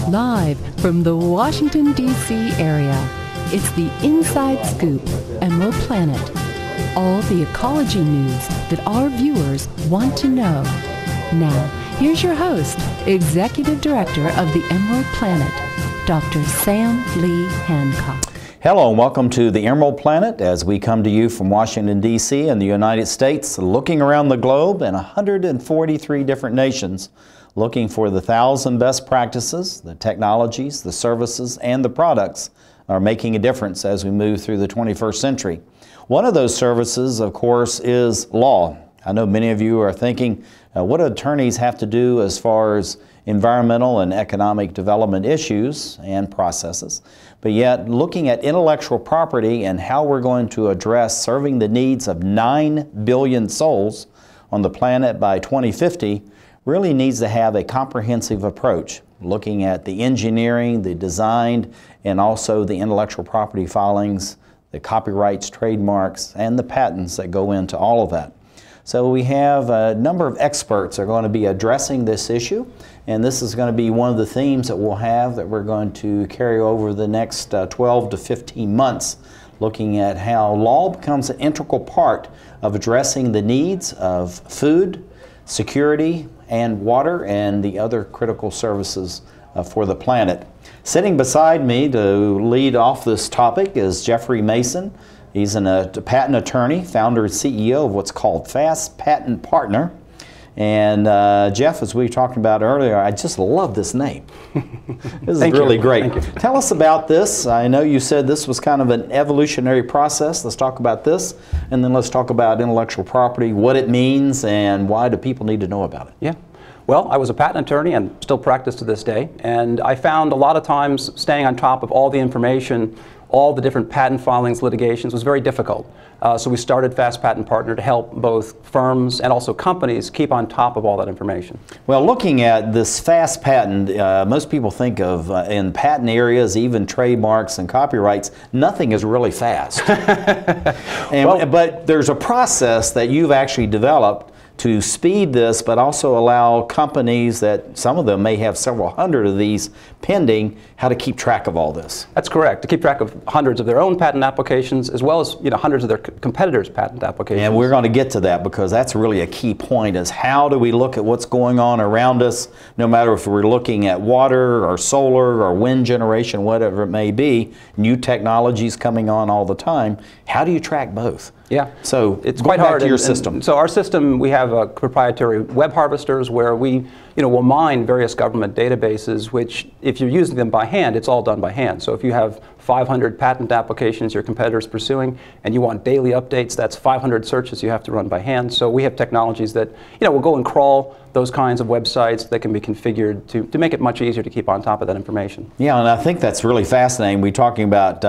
Live from the Washington, D.C. area, it's the Inside Scoop, Emerald Planet. All the ecology news that our viewers want to know. Now, here's your host, Executive Director of the Emerald Planet, Dr. Sam Lee Hancock. Hello and welcome to the Emerald Planet as we come to you from Washington, D.C. in the United States, looking around the globe in 143 different nations, looking for the 1,000 best practices, the technologies, the services, and the products are making a difference as we move through the 21st century. One of those services, of course, is law. I know many of you are thinking, what do attorneys have to do as far as environmental and economic development issues and processes? But yet, looking at intellectual property and how we're going to address serving the needs of 9 billion souls on the planet by 2050 really needs to have a comprehensive approach, looking at the engineering, the design, and also the intellectual property filings, the copyrights, trademarks, and the patents that go into all of that. So we have a number of experts that are going to be addressing this issue, and this is going to be one of the themes that we'll have that we're going to carry over the next 12 to 15 months, looking at how law becomes an integral part of addressing the needs of food, security, and water, and the other critical services for the planet. Sitting beside me to lead off this topic is Jeffrey Mason. He's a patent attorney, founder and CEO of what's called Fast Patent Partner. And Jeff, as we were talking about earlier, I just love this name. This is really great. Tell us about this. I know you said this was kind of an evolutionary process. Let's talk about this, and then let's talk about intellectual property, what it means, and why do people need to know about it? Yeah. Well, I was a patent attorney and still practice to this day, and I found a lot of times staying on top of all the information, all the different patent filings, litigations, was very difficult. So we started Fast Patent Partner to help both firms and also companies keep on top of all that information. Well, looking at this fast patent, most people think of in patent areas, even trademarks and copyrights, nothing is really fast. But there's a process that you've actually developed to speed this, but also allow companies that some of them may have several hundred of these pending, how to keep track of all this. That's correct, to keep track of hundreds of their own patent applications as well as hundreds of their competitors' patent applications. And we're going to get to that because that's really a key point, is how do we look at what's going on around us, no matter if we're looking at water or solar or wind generation, whatever it may be, new technologies coming on all the time. How do you track both? Yeah, so it's quite hard. To your system. So our system, we have proprietary web harvesters where we, will mine various government databases. Which, if you're using them by hand, it's all done by hand. So if you have 500 patent applications your competitor's pursuing, and you want daily updates, that's 500 searches you have to run by hand. So we have technologies that, will go and crawl those kinds of websites that can be configured to make it much easier to keep on top of that information. Yeah, and I think that's really fascinating. We're talking about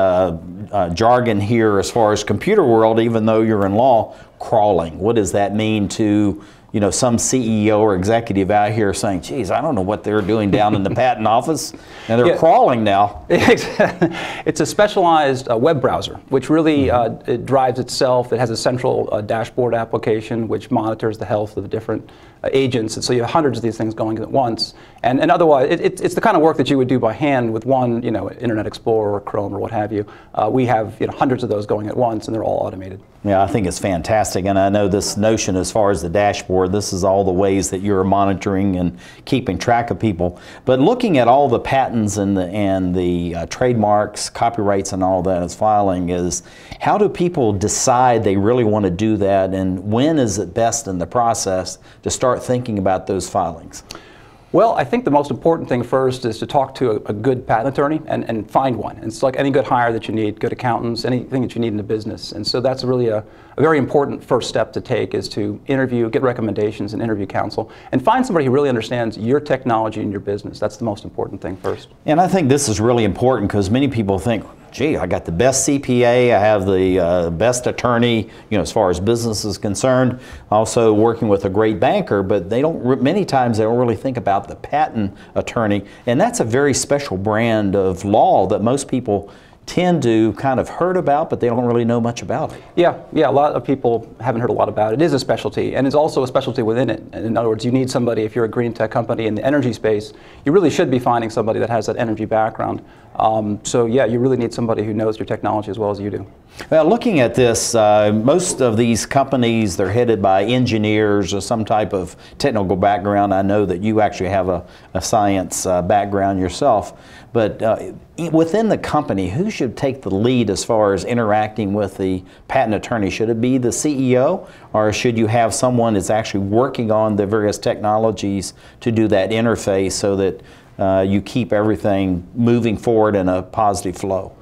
jargon here as far as computer world, even though you're in law, crawling. What does that mean to some CEO or executive out here saying, geez, I don't know what they're doing down in the patent office, and they're crawling now. It's a specialized web browser, which really it drives itself. It has a central dashboard application which monitors the health of the different agents, and so you have hundreds of these things going at once. And otherwise, it's the kind of work that you would do by hand with one, Internet Explorer or Chrome or what have you. We have hundreds of those going at once, and they're all automated. Yeah, I think it's fantastic, and I know this notion as far as the dashboard, this is all the ways that you're monitoring and keeping track of people. But looking at all the patents and the trademarks, copyrights, and all that as filing, is how do people decide they really want to do that, and when is it best in the process to start thinking about those filings? Well, I think the most important thing first is to talk to a good patent attorney and find one. And it's like any good hire that you need, good accountants, anything that you need in the business. And so that's really a very important first step to take, is to interview, get recommendations and interview counsel, and find somebody who really understands your technology and your business. That's the most important thing first. And I think this is really important because many people think, gee, I got the best CPA, I have the best attorney, as far as business is concerned, also working with a great banker, but many times they don't really think about the patent attorney, and that's a very special brand of law that most people tend to kind of heard about, but they don't really know much about it. Yeah, a lot of people haven't heard a lot about it. It is a specialty, and it's also a specialty within it. In other words, you need somebody, if you're a green tech company in the energy space, you really should be finding somebody that has that energy background. So yeah, you really need somebody who knows your technology as well as you do. Well, looking at this, most of these companies, they're headed by engineers or some type of technical background. I know that you actually have a science background yourself, but within the company, who should take the lead as far as interacting with the patent attorney? Should it be the CEO, or should you have someone that's actually working on the various technologies to do that interface so that you keep everything moving forward in a positive flow?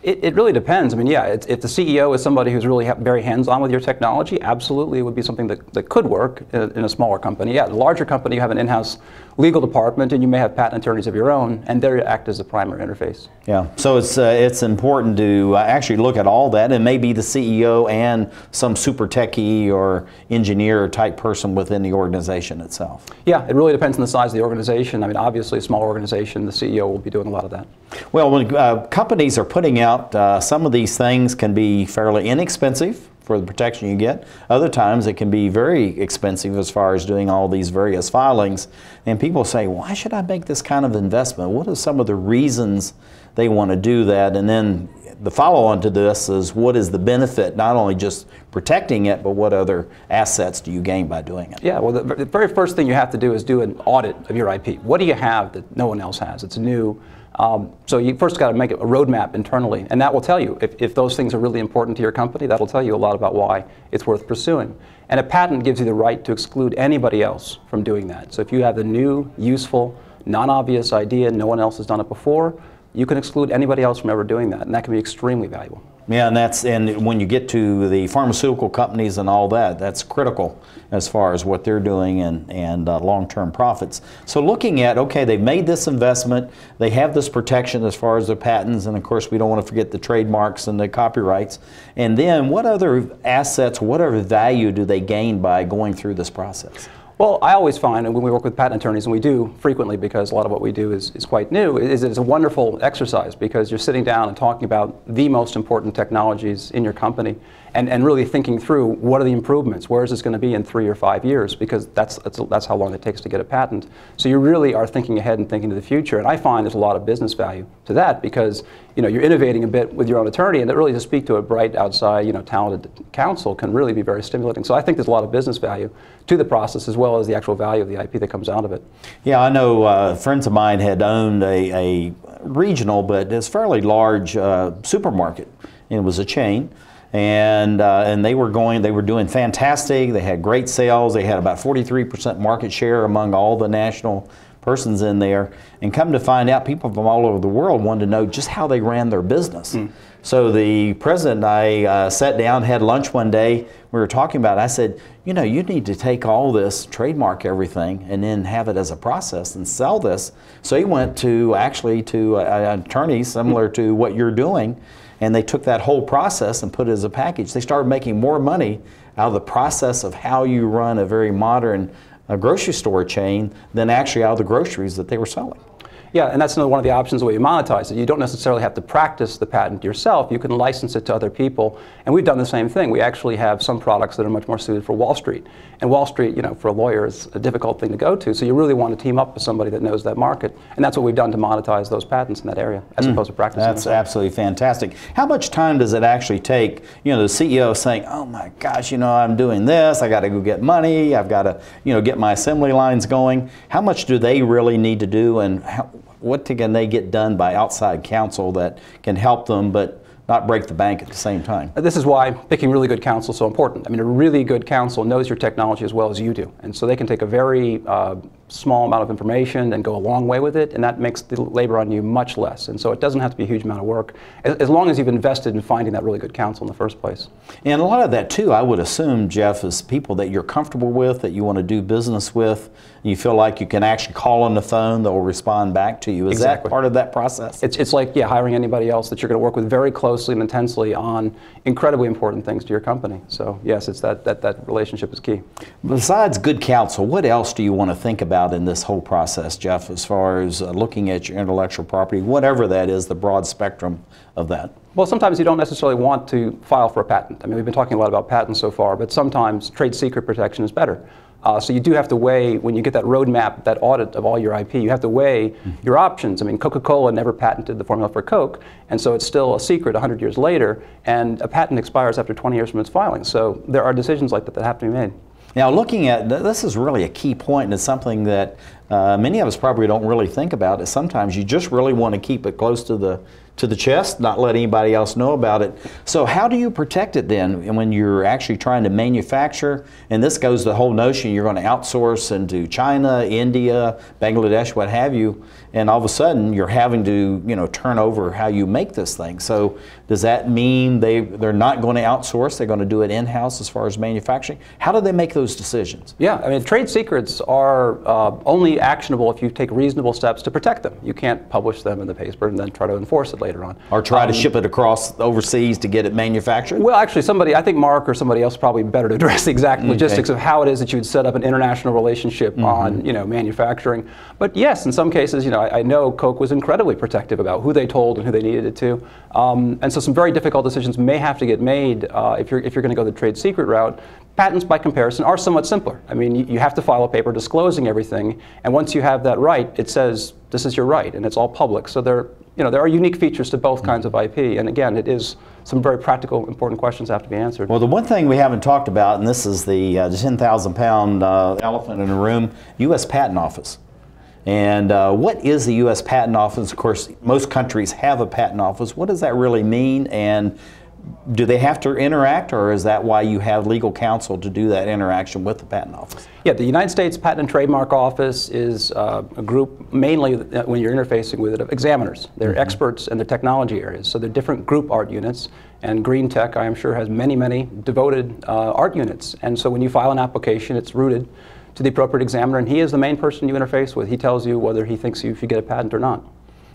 It really depends. I mean, yeah, if the CEO is somebody who's really very hands-on with your technology, absolutely it would be something that could work in a smaller company. Yeah, the larger company, you have an in-house legal department, and you may have patent attorneys of your own, and they act as the primary interface. Yeah, so it's important to actually look at all that, and maybe the CEO and some super techie or engineer type person within the organization itself. Yeah, it really depends on the size of the organization. I mean, obviously a small organization, the CEO will be doing a lot of that. Well, when companies are putting out some of these things can be fairly inexpensive for the protection you get. Other times it can be very expensive as far as doing all these various filings. And people say, why should I make this kind of investment? What are some of the reasons they want to do that? And then the follow-on to this is, what is the benefit, not only just protecting it, but what other assets do you gain by doing it? Yeah, well, the very first thing you have to do is do an audit of your IP. What do you have that no one else has? It's new. So you first got to make a roadmap internally, and that will tell you if those things are really important to your company. That'll tell you a lot about why it's worth pursuing. And a patent gives you the right to exclude anybody else from doing that. So if you have the new, useful, non-obvious idea, no one else has done it before, you can exclude anybody else from ever doing that, and that can be extremely valuable. Yeah, and when you get to the pharmaceutical companies and all that, that's critical as far as what they're doing and long-term profits. So looking at, okay, they've made this investment, they have this protection as far as their patents, and of course we don't want to forget the trademarks and the copyrights. And then what other assets, what other value do they gain by going through this process? Well, I always find, and when we work with patent attorneys, and we do frequently because a lot of what we do is quite new, is it's a wonderful exercise because you're sitting down and talking about the most important technologies in your company and really thinking through what are the improvements, where is this going to be in 3 or 5 years, because that's how long it takes to get a patent. So you really are thinking ahead and thinking to the future, and I find there's a lot of business value to that because you're innovating a bit with your own attorney, and that really to speak to a bright outside talented counsel can really be very stimulating. So I think there's a lot of business value to the process as well as the actual value of the IP that comes out of it. Yeah, I know friends of mine had owned a regional, but it's fairly large supermarket. It was a chain. And they were doing fantastic. They had great sales. They had about 43% market share among all the national persons in there. And come to find out, people from all over the world wanted to know just how they ran their business. So the president and I sat down, had lunch one day. We were talking about it. I said, you need to take all this, trademark everything, and then have it as a process and sell this. So he went to an attorney similar to what you're doing, and they took that whole process and put it as a package. They started making more money out of the process of how you run a very modern grocery store chain than actually out of the groceries that they were selling. Yeah, and that's another one of the options the way you monetize it. You don't necessarily have to practice the patent yourself. You can license it to other people. And we've done the same thing. We actually have some products that are much more suited for Wall Street. And Wall Street, for a lawyer, is a difficult thing to go to. So you really want to team up with somebody that knows that market. And that's what we've done to monetize those patents in that area, as opposed to practicing. That's absolutely fantastic. How much time does it actually take, the CEO saying, oh my gosh, I'm doing this, I got to go get money, I've got to, get my assembly lines going. How much do they really need to do, and what can they get done by outside counsel that can help them but not break the bank at the same time? This is why picking really good counsel is so important. I mean, a really good counsel knows your technology as well as you do. And so they can take a very small amount of information and go a long way with it, and that makes the labor on you much less. And so it doesn't have to be a huge amount of work, as long as you've invested in finding that really good counsel in the first place. And a lot of that, too, I would assume, Jeff, is people that you're comfortable with, that you want to do business with, you feel like you can actually call on the phone, they'll respond back to you. Is that part of that process? It's like, yeah, hiring anybody else that you're going to work with very closely and intensely on incredibly important things to your company. So, yes, it's that relationship is key. Besides good counsel, what else do you want to think about about in this whole process, Jeff, as far as looking at your intellectual property, whatever that is, the broad spectrum of that? Well, sometimes you don't necessarily want to file for a patent. I mean, we've been talking a lot about patents so far, but sometimes trade secret protection is better. So you do have to weigh, when you get that roadmap, that audit of all your IP, you have to weigh your options. I mean, Coca-Cola never patented the formula for Coke, and so it's still a secret 100 years later, and a patent expires after 20 years from its filing. So there are decisions like that that have to be made. Now, looking at, this is really a key point, and it's something that many of us probably don't really think about, is sometimes you just really want to keep it close to the chest, not let anybody else know about it. So how do you protect it then when you're actually trying to manufacture? And this goes to the whole notion you're going to outsource into China, India, Bangladesh, what have you, and all of a sudden you're having to, you know, turn over how you make this thing. So does that mean they're not going to outsource? They're going to do it in-house as far as manufacturing? How do they make those decisions? Yeah, I mean, trade secrets are only actionable if you take reasonable steps to protect them. You can't publish them in the paper and then try to enforce it later on. Or try to ship it across overseas to get it manufactured? Well, actually, I think Mark or somebody else probably better to address the exact logistics of how it is that you would set up an international relationship on, you know, manufacturing. But yes, in some cases, you know, I know Coke was incredibly protective about who they told and who they needed it to. And so some very difficult decisions may have to get made if you're going to go the trade secret route. Patents, by comparison, are somewhat simpler. I mean, you have to file a paper disclosing everything, and once you have that right, it says this is your right, and it's all public. So there are unique features to both kinds of IP, and again, it is some very practical, important questions have to be answered. Well, the one thing we haven't talked about, and this is the 10,000-pound elephant in the room, U.S. Patent Office. And what is the U.S. Patent Office? Of course, most countries have a patent office. What does that really mean? And do they have to interact, or is that why you have legal counsel to do that interaction with the Patent Office? Yeah, the United States Patent and Trademark Office is a group, mainly when you're interfacing with it, of examiners. They're experts in the technology areas, so they're different group art units. And Green Tech, I am sure, has many, many devoted art units. And so when you file an application, it's routed to the appropriate examiner, and he is the main person you interface with. He tells you whether he thinks you should get a patent or not.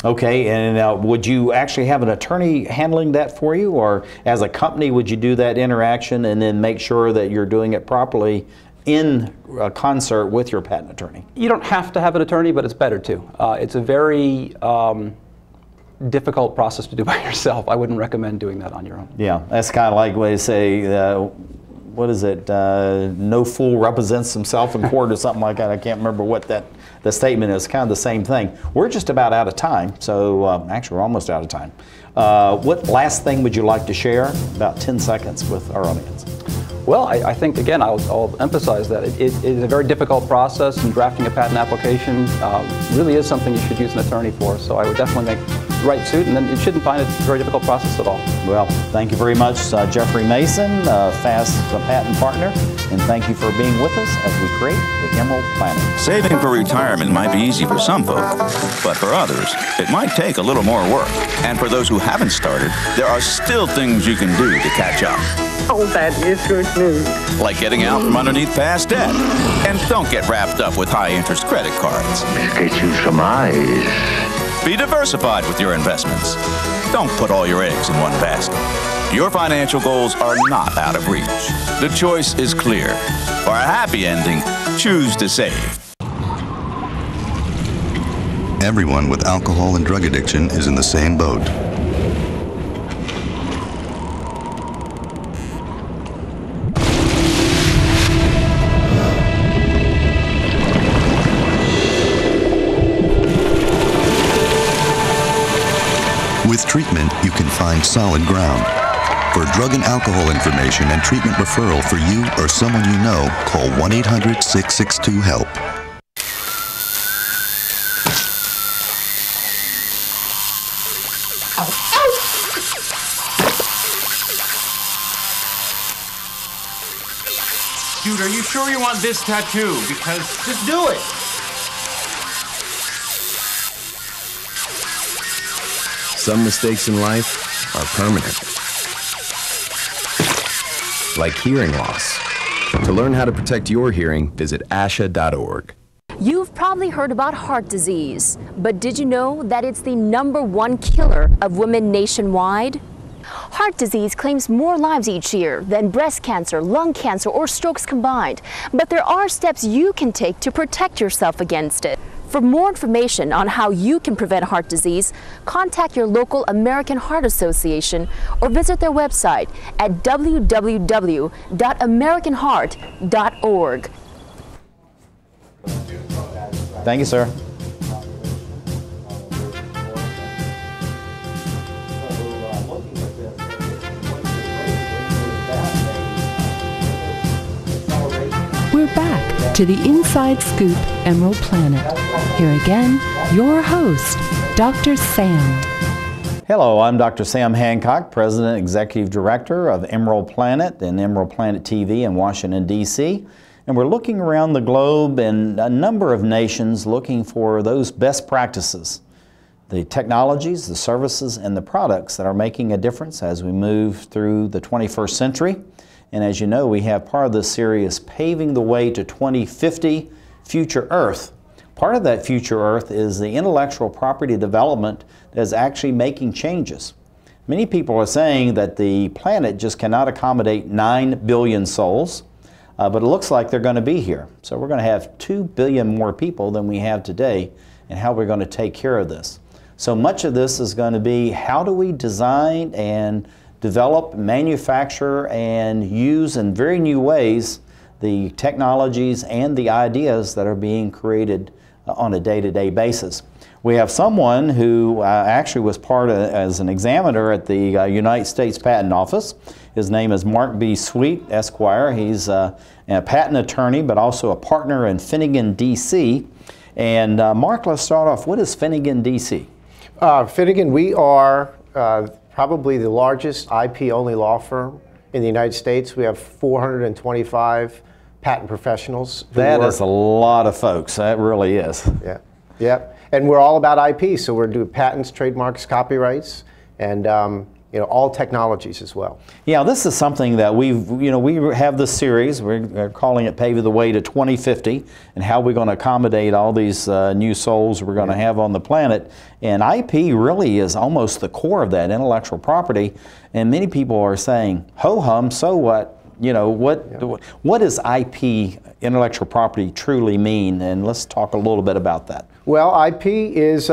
Okay, and would you actually have an attorney handling that for you, or as a company would you do that interaction and then make sure that you're doing it properly in concert with your patent attorney? You don't have to have an attorney, but it's better to. It's a very difficult process to do by yourself. I wouldn't recommend doing that on your own. Yeah, that's kind of like when they say, what is it, no fool represents himself in court or something like that. I can't remember what the statement is. Kind of the same thing. We're just about out of time, so actually we're almost out of time. What last thing would you like to share, about 10 seconds, with our audience? Well, I think, again, I'll emphasize that it is a very difficult process, and drafting a patent application really is something you should use an attorney for. So I would definitely make the right suit, and then you shouldn't find it a very difficult process at all. Well, thank you very much, Jeffrey Mason, FAST patent partner, and thank you for being with us as we create the Emerald Planet. Saving for retirement might be easy for some folk, but for others, it might take a little more work. And for those who haven't started, there are still things you can do to catch up. Oh, that is good news. Like getting out from underneath past debt. And don't get wrapped up with high-interest credit cards. Get you some eyes. Be diversified with your investments. Don't put all your eggs in one basket. Your financial goals are not out of reach. The choice is clear. For a happy ending, choose to save. Everyone with alcohol and drug addiction is in the same boat. With treatment, you can find solid ground. For drug and alcohol information and treatment referral for you or someone you know, call 1-800-662-HELP. Dude, are you sure you want this tattoo? Because just do it. Some mistakes in life are permanent. Like hearing loss. To learn how to protect your hearing, visit asha.org. You've probably heard about heart disease, but did you know that it's the #1 killer of women nationwide? Heart disease claims more lives each year than breast cancer, lung cancer, or strokes combined. But there are steps you can take to protect yourself against it. For more information on how you can prevent heart disease, contact your local American Heart Association or visit their website at www.americanheart.org. Thank you, sir. We're back to the Inside Scoop Emerald Planet. Here again, your host, Dr. Sam. Hello, I'm Dr. Sam Hancock, President and Executive Director of Emerald Planet and Emerald Planet TV in Washington, D.C. And we're looking around the globe in a number of nations looking for those best practices, the technologies, the services, and the products that are making a difference as we move through the 21st century. And as you know, we have part of this series paving the way to 2050 Future Earth. Part of that Future Earth is the intellectual property development that is actually making changes. Many people are saying that the planet just cannot accommodate 9 billion souls, but it looks like they're going to be here. So we're going to have 2 billion more people than we have today, and how we're going to take care of this. So much of this is going to be how do we design and develop, manufacture, and use in very new ways the technologies and the ideas that are being created on a day-to-day basis. We have someone who actually was part of, as an examiner at the United States Patent Office. His name is Mark B. Sweet, Esquire. He's a patent attorney, but also a partner in Finnegan, D.C. And Mark, let's start off. What is Finnegan, D.C.? Finnegan, we are probably the largest IP-only law firm in the United States. We have 425 patent professionals. That is a lot of folks. That really is. Yeah, yeah. And we're all about IP, so we're doing patents, trademarks, copyrights, and all technologies as well. Yeah, this is something that we have this series. We're calling it Paving the Way to 2050, and how we're going to accommodate all these new souls we're going to have on the planet. And IP really is almost the core of that, intellectual property. And many people are saying, ho-hum, so what? What does IP, intellectual property, truly mean? And let's talk a little bit about that. Well, IP is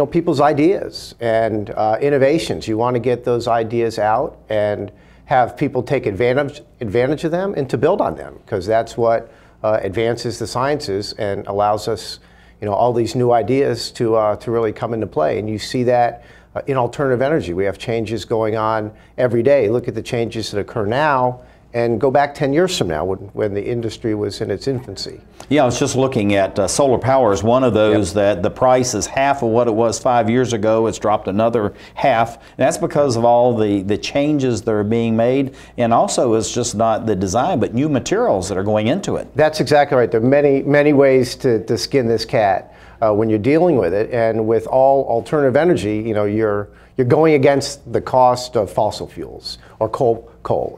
people's ideas and innovations. You want to get those ideas out and have people take advantage of them and to build on them, because that's what advances the sciences and allows us, all these new ideas to really come into play. And you see that in alternative energy. We have changes going on every day. Look at the changes that occur now, and go back 10 years from now when the industry was in its infancy. Yeah, I was just looking at solar power is one of those that the price is half of what it was 5 years ago. It's dropped another half. And that's because of all the changes that are being made, and also it's just not the design, but new materials that are going into it. That's exactly right. There are many ways to skin this cat when you're dealing with it. And with all alternative energy, you're going against the cost of fossil fuels or coal.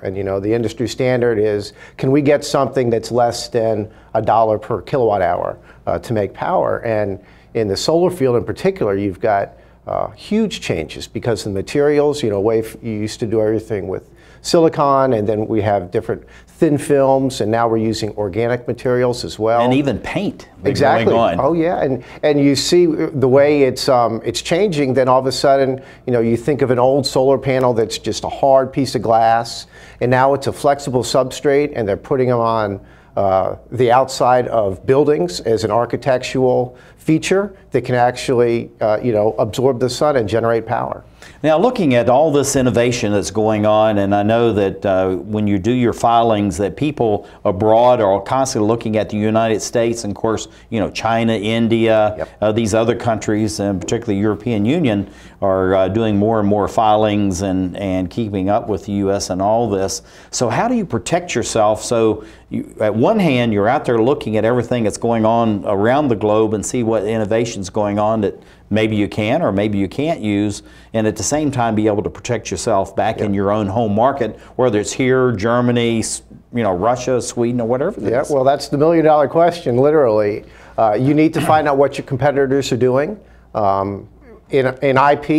And the industry standard is, can we get something that's less than $1 per kilowatt hour to make power? And in the solar field in particular, you've got huge changes because the materials, you used to do everything with silicon, and then we have different thin films, and now we're using organic materials as well. And even paint. Exactly. Going on. Oh yeah, and you see the way it's changing. Then all of a sudden, you think of an old solar panel that's just a hard piece of glass, and now it's a flexible substrate, and they're putting them on the outside of buildings as an architectural feature that can actually, absorb the sun and generate power. Now, looking at all this innovation that's going on, and I know that when you do your filings that people abroad are constantly looking at the United States, and of course, China, India, these other countries, and particularly European Union, are doing more and more filings and keeping up with the U.S. and all this. So how do you protect yourself? So at one hand, you're out there looking at everything that's going on around the globe and see what innovation's going on that maybe you can or maybe you can't use, and at the same time be able to protect yourself back in your own home market, whether it's here, Germany, Russia, Sweden, or whatever it is. Well, that's the million-dollar question, literally. You need to find out what your competitors are doing. In IP,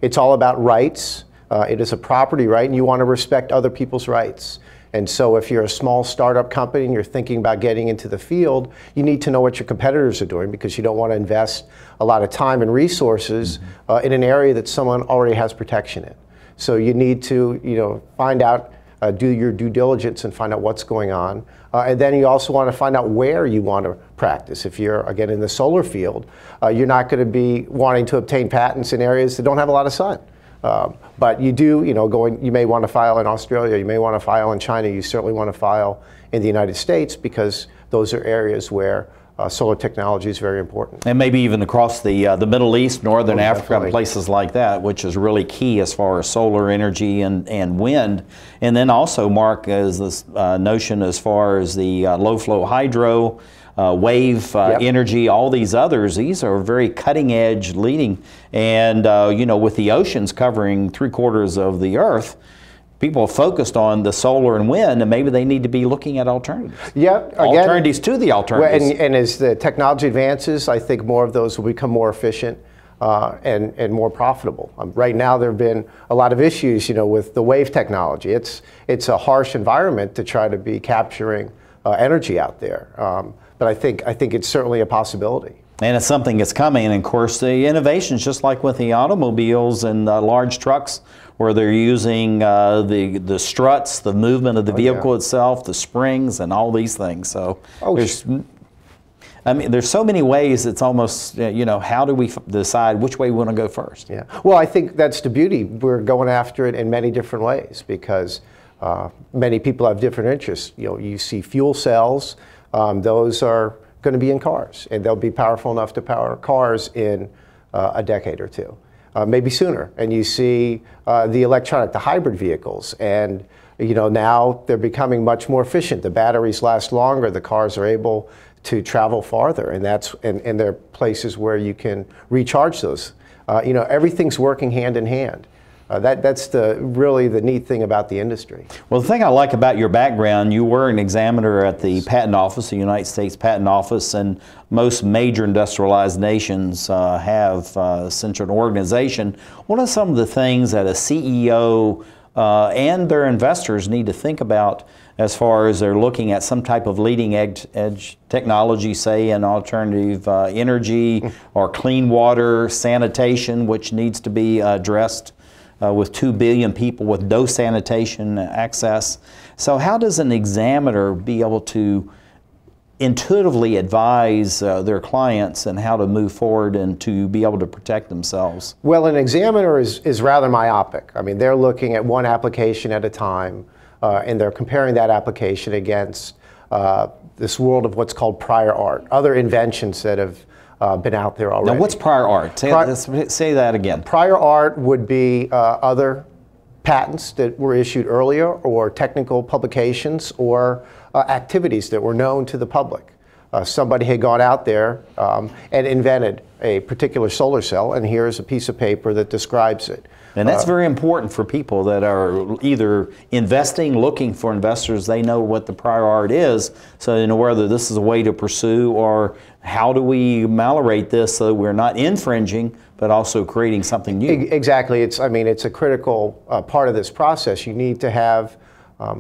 it's all about rights, It is a property right, and you want to respect other people's rights. And so if you're a small startup company and you're thinking about getting into the field, you need to know what your competitors are doing, because you don't want to invest a lot of time and resources in an area that someone already has protection in. So you need to, find out, do your due diligence and find out what's going on. And then you also want to find out where you want to practice. If you're, again, in the solar field, you're not going to be wanting to obtain patents in areas that don't have a lot of sun. But you do, you may want to file in Australia, you may want to file in China, you certainly want to file in the United States, because those are areas where solar technology is very important. And maybe even across the Middle East, Northern Africa, definitely. places like that, which is really key as far as solar energy and wind. And then also, Mark, is this notion as far as the low-flow hydro, wave energy, all these others. These are very cutting edge, leading, and with the oceans covering 3/4 of the earth, people are focused on the solar and wind, and maybe they need to be looking at alternatives. Yeah, again, alternatives to the alternatives. And as the technology advances, I think more of those will become more efficient and more profitable. Right now, there have been a lot of issues, with the wave technology. It's a harsh environment to try to be capturing energy out there. But I think it's certainly a possibility. And it's something that's coming. And of course, the innovations, just like with the automobiles and large trucks, where they're using the struts, the movement of the vehicle itself, the springs, and all these things. So there's so many ways. It's almost, how do we decide which way we want to go first? Yeah. Well, I think that's the beauty. We're going after it in many different ways, because many people have different interests. You see fuel cells. Those are going to be in cars, and they'll be powerful enough to power cars in a decade or two, maybe sooner. And you see the hybrid vehicles, and now they're becoming much more efficient. The batteries last longer. The cars are able to travel farther, and and there are places where you can recharge those. Everything's working hand in hand. That's really the neat thing about the industry. Well, the thing I like about your background, you were an examiner at the Patent Office, the United States Patent Office, and most major industrialized nations have such an organization. What are some of the things that a CEO and their investors need to think about as far as they're looking at some type of leading edge technology, say in alternative energy or clean water, sanitation, which needs to be addressed? With 2 billion people with no sanitation access. So how does an examiner be able to intuitively advise their clients and how to move forward and to be able to protect themselves? Well, an examiner is rather myopic. They're looking at one application at a time, and they're comparing that application against this world of what's called prior art, other inventions that have been out there already. Now, what's prior art? Say that again. Prior art would be other patents that were issued earlier, or technical publications, or activities that were known to the public. Somebody had gone out there and invented a particular solar cell, and here's a piece of paper that describes it. And that's very important for people that are either investing, looking for investors. They know what the prior art is, so they know whether this is a way to pursue, or how do we ameliorate this so we're not infringing, but also creating something new. Exactly. It's a critical part of this process. You need to have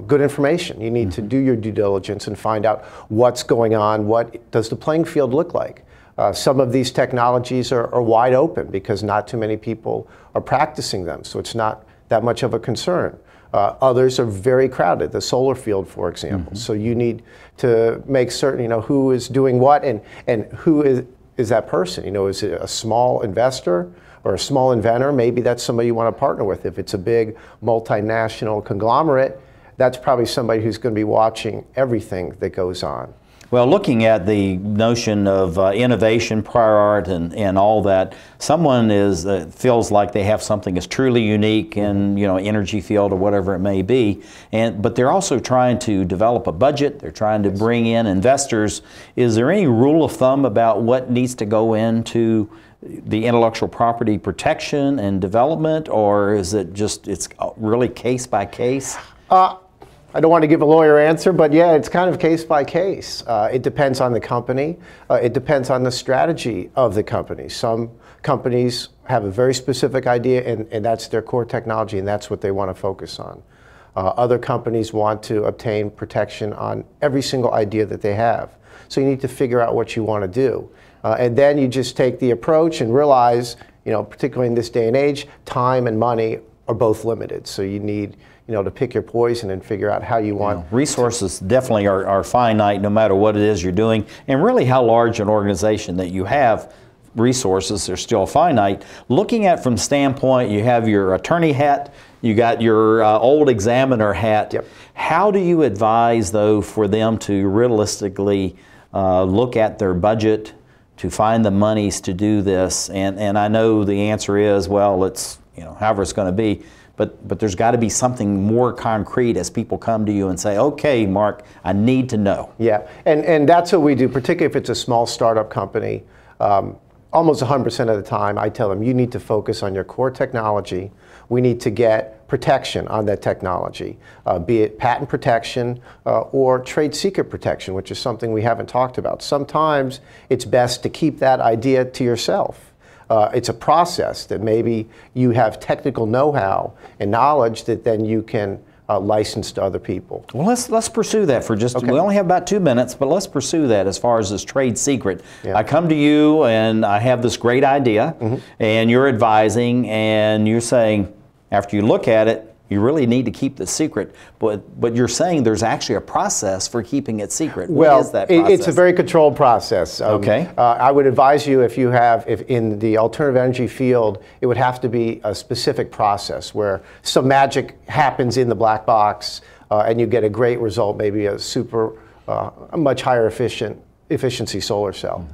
good information. You need to do your due diligence and find out what's going on. What does the playing field look like? Some of these technologies are wide open because not too many people are practicing them, so it's not that much of a concern. Others are very crowded, the solar field, for example. So you need to make certain, who is doing what, and who is that person. Is it a small investor or a small inventor? Maybe that's somebody you want to partner with. If it's a big multinational conglomerate, that's probably somebody who's going to be watching everything that goes on. Well, looking at the notion of innovation, prior art, and all that, someone feels like they have something that's truly unique in energy field or whatever it may be, but they're also trying to develop a budget. They're trying to bring in investors. Is there any rule of thumb about what needs to go into the intellectual property protection and development, or is it just it's really case by case? I don't want to give a lawyer answer, but yeah, it's kind of case by case. It depends on the company. It depends on the strategy of the company. Some companies have a very specific idea, and that's their core technology, and that's what they want to focus on. Other companies want to obtain protection on every single idea that they have. So you need to figure out what you want to do. And then you just take the approach and realize, particularly in this day and age, time and money are both limited. So you need to pick your poison and figure out how you want. Resources definitely are finite no matter what it is you're doing, and really how large an organization that you have. Resources are still finite. Looking at from standpoint, you have your attorney hat, you got your old examiner hat. Yep. How do you advise, though, for them to realistically look at their budget, to find the monies to do this? And I know the answer is, well, it's however it's going to be. But there's got to be something more concrete as people come to you and say, okay, Mark, I need to know. Yeah, and that's what we do, particularly if it's a small startup company. Almost 100% of the time, I tell them, you need to focus on your core technology. We need to get protection on that technology, be it patent protection or trade secret protection, which is something we haven't talked about. Sometimes it's best to keep that idea to yourself. It's a process that maybe you have technical know-how and knowledge that then you can license to other people. Well, let's pursue that for just, we only have about 2 minutes, but let's pursue that as far as this trade secret. Yeah. I come to you and I have this great idea, and you're advising, and you're saying, after you look at it, you really need to keep the secret, but you're saying there's actually a process for keeping it secret. What is that process? It's a very controlled process. Okay. I would advise you, if in the alternative energy field, it would have to be a specific process where some magic happens in the black box and you get a great result, maybe a much higher efficiency solar cell.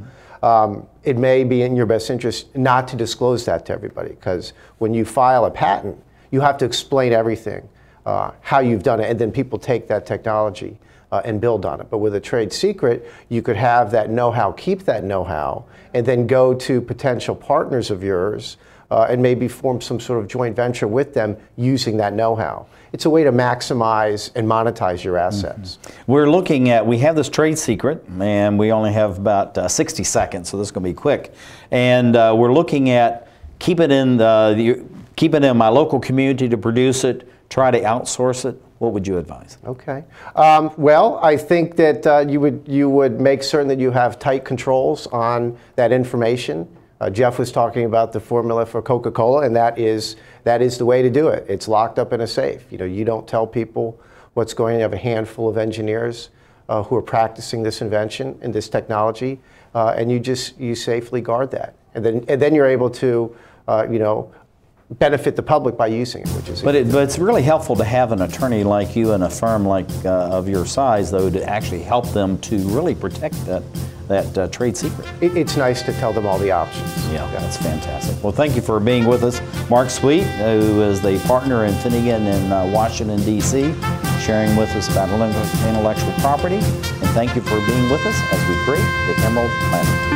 It may be in your best interest not to disclose that to everybody, because when you file a patent, you have to explain everything, how you've done it, and then people take that technology and build on it. But with a trade secret, you could have that know-how, keep that know-how, and then go to potential partners of yours and maybe form some sort of joint venture with them using that know-how. It's a way to maximize and monetize your assets. We're looking at, we have this trade secret, and we only have about 60 seconds, so this is going to be quick. And we're looking at keep it in my local community to produce it, try to outsource it. What would you advise? Okay. Well, I think that you would make certain that you have tight controls on that information. Jeff was talking about the formula for Coca-Cola, and that is the way to do it. It's locked up in a safe. You don't tell people what's going on. You have a handful of engineers who are practicing this invention and this technology, and you safely guard that. And then you're able to benefit the public by using it, which is. But it's really helpful to have an attorney like you and a firm like of your size, though, to actually help them to really protect that trade secret. It's nice to tell them all the options. Yeah, that's fantastic. Well, thank you for being with us, Mark Sweet, who is the partner in Finnegan in Washington, D.C., sharing with us about intellectual property. And thank you for being with us as we create the Emerald Planet.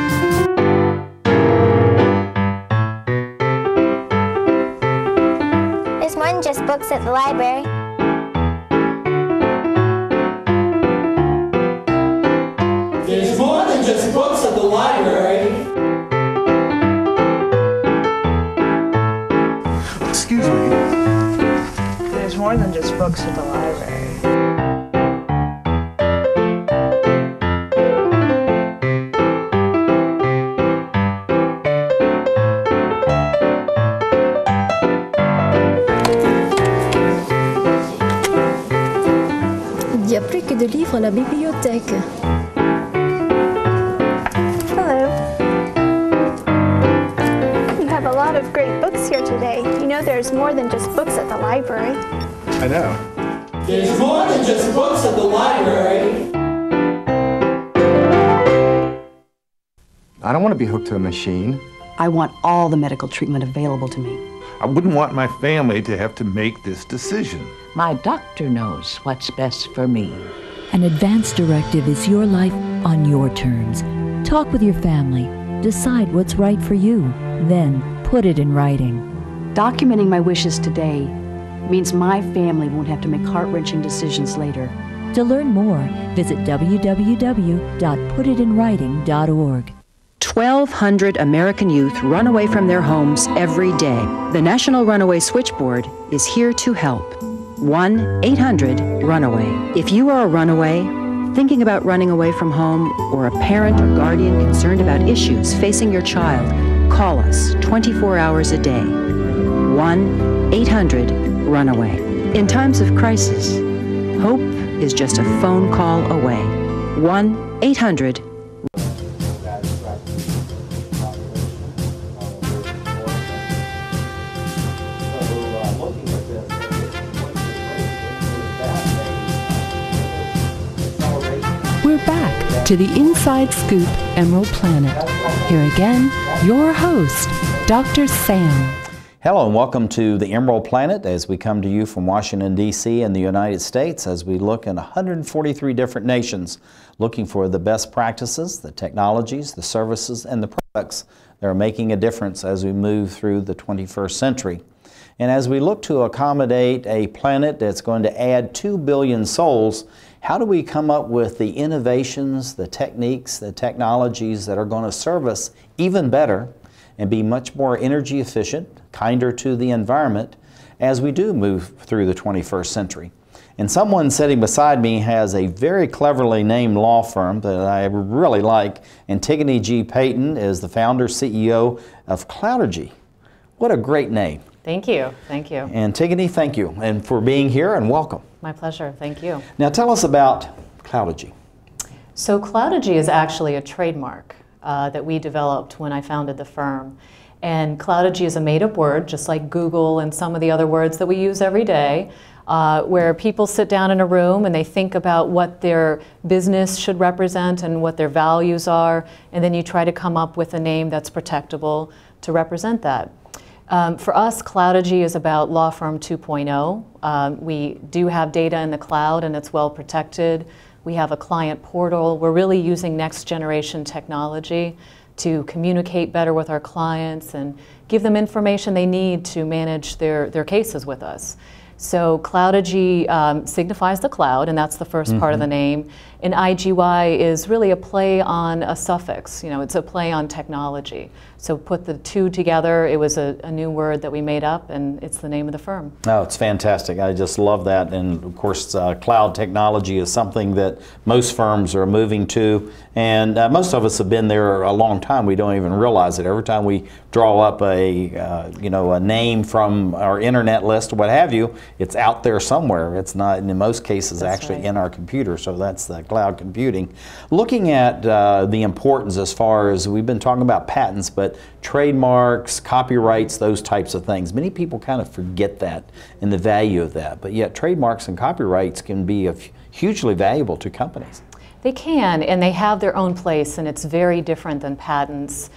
Just books at the library. There's more than just books at the library. Excuse me. There's more than just books at the library. Il y a plus que de livres à la bibliothèque. Hello. You have a lot of great books here today. You know there's more than just books at the library. I know. There's more than just books at the library. I don't want to be hooked to a machine. I want all the medical treatment available to me. I wouldn't want my family to have to make this decision. My doctor knows what's best for me. An advance directive is your life on your terms. Talk with your family. Decide what's right for you. Then put it in writing. Documenting my wishes today means my family won't have to make heart-wrenching decisions later. To learn more, visit www.putitinwriting.org. 1,200 American youth run away from their homes every day. The National Runaway Switchboard is here to help. 1-800-RUNAWAY. If you are a runaway, thinking about running away from home, or a parent or guardian concerned about issues facing your child, call us 24 hours a day. 1-800-RUNAWAY. In times of crisis, hope is just a phone call away. 1-800. We're back to the Inside Scoop Emerald Planet. Here again, your host, Dr. Sam. Hello and welcome to the Emerald Planet as we come to you from Washington, D.C. and the United States as we look in 143 different nations looking for the best practices, the technologies, the services, and the products that are making a difference as we move through the 21st century. And as we look to accommodate a planet that's going to add 2 billion souls, how do we come up with the innovations, the techniques, the technologies that are going to serve us even better and be much more energy efficient, kinder to the environment as we do move through the 21st century? And someone sitting beside me has a very cleverly named law firm that I really like. Antigone G. Payton is the founder, CEO of Cloudergy. What a great name. Thank you. Thank you. Antigone, thank you, and for being here, and welcome. My pleasure. Thank you. Now tell us about Cloudergy. So Cloudergy is actually a trademark that we developed when I founded the firm. And Cloudergy is a made-up word, just like Google and some of the other words that we use every day, where people sit down in a room and they think about what their business should represent and what their values are, and then you try to come up with a name that's protectable to represent that. For us, Cloudergy is about Law Firm 2.0. We do have data in the cloud and it's well protected. We have a client portal. We're really using next generation technology to communicate better with our clients and give them information they need to manage their cases with us. So Cloudergy signifies the cloud, and that's the first part of the name. And IGY is really a play on a suffix. You know, it's a play on technology. So put the two together, it was a new word that we made up, and it's the name of the firm. Oh, it's fantastic. I just love that. And of course, cloud technology is something that most firms are moving to. And most of us have been there a long time. We don't even realize it. Every time we draw up a name from our internet list or what have you, it's out there somewhere. It's not, in most cases, actually in our computer. So that's the cloud computing. Looking at the importance as far as we've been talking about patents, but trademarks, copyrights, those types of things. Many people kind of forget that and the value of that. But yet trademarks and copyrights can be hugely valuable to companies. They can, and they have their own place, and it's very different than patents.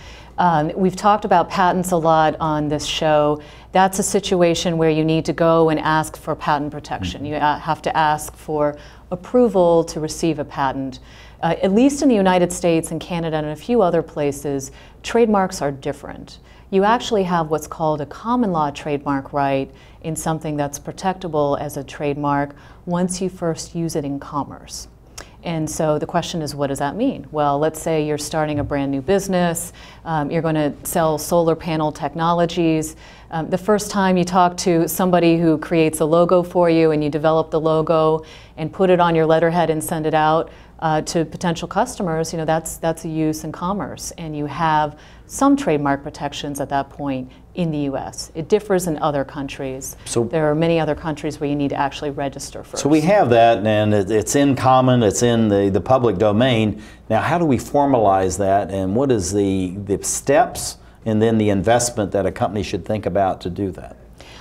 We've talked about patents a lot on this show. That's a situation where you need to go and ask for patent protection. You have to ask for approval to receive a patent. At least in the United States and Canada and a few other places, trademarks are different. You actually have what's called a common law trademark right in something that's protectable as a trademark once you first use it in commerce. And so the question is, what does that mean? Well, let's say you're starting a brand new business, you're going to sell solar panel technologies. The first time you talk to somebody who creates a logo for you and you develop the logo and put it on your letterhead and send it out to potential customers, that's a use in commerce. And you have some trademark protections at that point in the U.S. It differs in other countries. So there are many other countries where you need to actually register first. So we have that, and it's in common, it's in the public domain. Now, how do we formalize that, and what is the steps and then the investment that a company should think about to do that?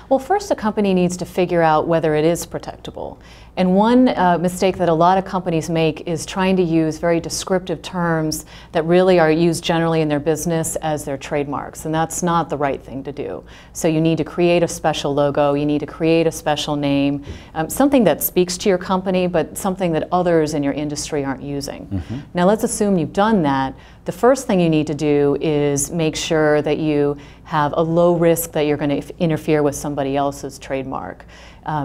Well, first a company needs to figure out whether it is protectable. And one mistake that a lot of companies make is trying to use very descriptive terms that really are used generally in their business as their trademarks, and that's not the right thing to do. So you need to create a special logo, you need to create a special name, something that speaks to your company, but something that others in your industry aren't using. Now let's assume you've done that. The first thing you need to do is make sure that you have a low risk that you're going to interfere with somebody somebody else's trademark.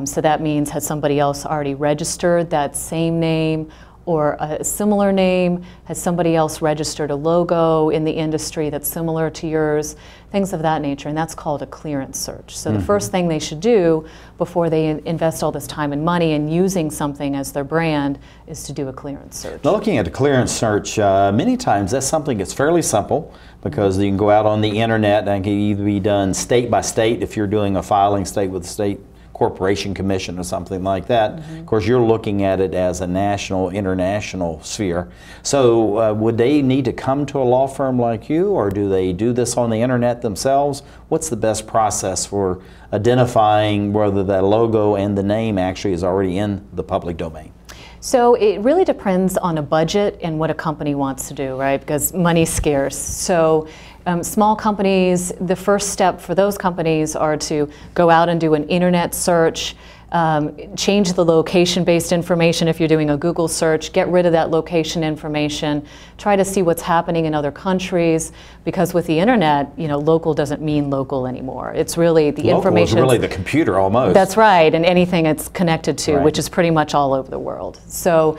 So that means, has somebody else already registered that same name or a similar name? Has somebody else registered a logo in the industry that's similar to yours? Things of that nature, and that's called a clearance search. So the first thing they should do before they invest all this time and money in using something as their brand is to do a clearance search. Now, looking at a clearance search, many times that's something that's fairly simple, because you can go out on the internet and it can either be done state by state if you're doing a filing state with the state corporation commission or something like that. Of course, you're looking at it as a national, international sphere. So would they need to come to a law firm like you, or do they do this on the internet themselves? What's the best process for identifying whether that logo and the name actually is already in the public domain? So it really depends on a budget and what a company wants to do, right? Because money's scarce. So small companies, the first step for those companies are to go out and do an internet search, change the location-based information if you're doing a Google search, get rid of that location information, try to see what's happening in other countries, because with the internet, you know, local doesn't mean local anymore. It's really the information. Local is really the computer almost. That's right, and anything it's connected to, Right. which is pretty much all over the world. So,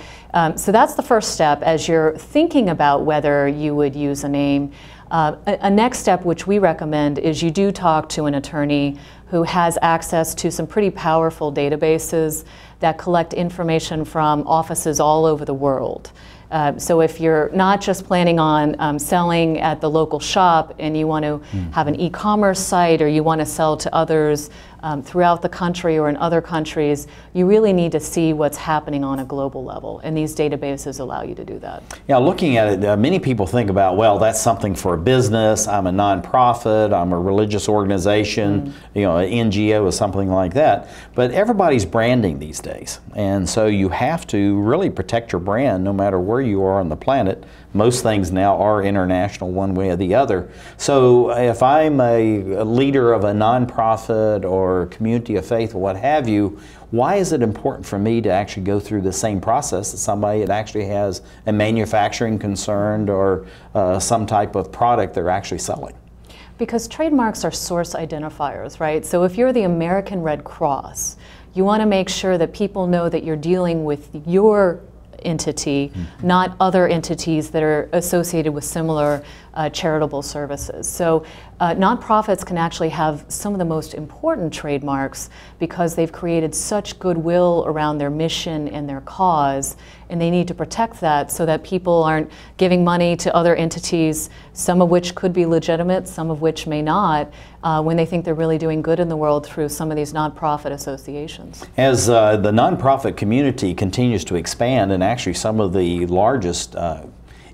so that's the first step as you're thinking about whether you would use a name. A next step, which we recommend, is you do talk to an attorney who has access to some pretty powerful databases that collect information from offices all over the world. So if you're not just planning on selling at the local shop and you want to have an e-commerce site, or you want to sell to others throughout the country or in other countries, you really need to see what's happening on a global level, and these databases allow you to do that. Yeah, looking at it, many people think about, well, that's something for a business, I'm a nonprofit, I'm a religious organization, you know, an NGO or something like that, but everybody's branding these days, and so you have to really protect your brand no matter where you are on the planet. Most things now are international one way or the other. So if I'm a leader of a nonprofit or community of faith or what have you, why is it important for me to actually go through the same process as somebody that actually has a manufacturing concern or some type of product they're actually selling? Because trademarks are source identifiers, right? So if you're the American Red Cross, you want to make sure that people know that you're dealing with your entity, not other entities that are associated with similar charitable services. So nonprofits can actually have some of the most important trademarks because they've created such goodwill around their mission and their cause, and they need to protect that so that people aren't giving money to other entities, some of which could be legitimate, some of which may not, when they think they're really doing good in the world through some of these nonprofit associations. As the nonprofit community continues to expand, and actually some of the largest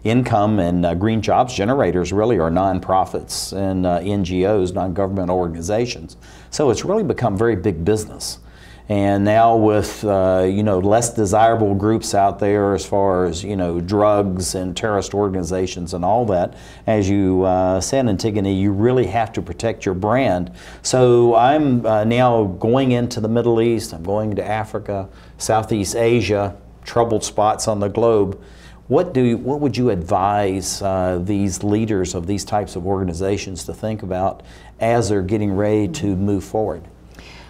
income and green jobs generators really are nonprofits and NGOs, non-government organizations. So it's really become very big business. And now with you know, less desirable groups out there as far as, you know, drugs and terrorist organizations and all that, as you said, Antigone, you really have to protect your brand. So I'm now going into the Middle East, I'm going to Africa, Southeast Asia, troubled spots on the globe. What would you advise these leaders of these types of organizations to think about as they're getting ready to move forward?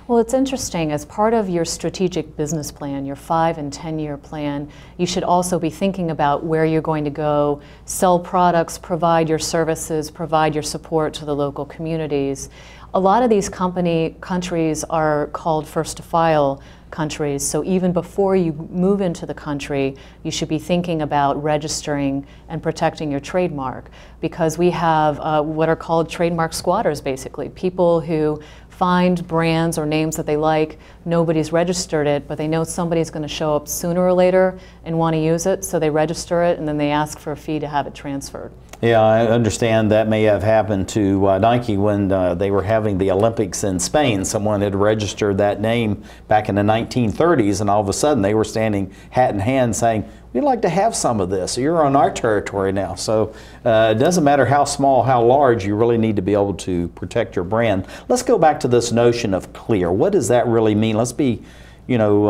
Well, it's interesting. As part of your strategic business plan, your 5- and 10-year plan, you should also be thinking about where you're going to go, sell products, provide your services, provide your support to the local communities. A lot of these countries are called first to file countries, so even before you move into the country, you should be thinking about registering and protecting your trademark, because we have what are called trademark squatters, basically, people who find brands or names that they like, nobody's registered it, but they know somebody's going to show up sooner or later and want to use it, so they register it and then they ask for a fee to have it transferred. Yeah, I understand that may have happened to Nike when they were having the Olympics in Spain. Someone had registered that name back in the 1930s, and all of a sudden they were standing hat in hand saying, we'd like to have some of this. You're on our territory now. So it doesn't matter how small, how large, you really need to be able to protect your brand. Let's go back to this notion of clear. What does that really mean? Let's be, you know,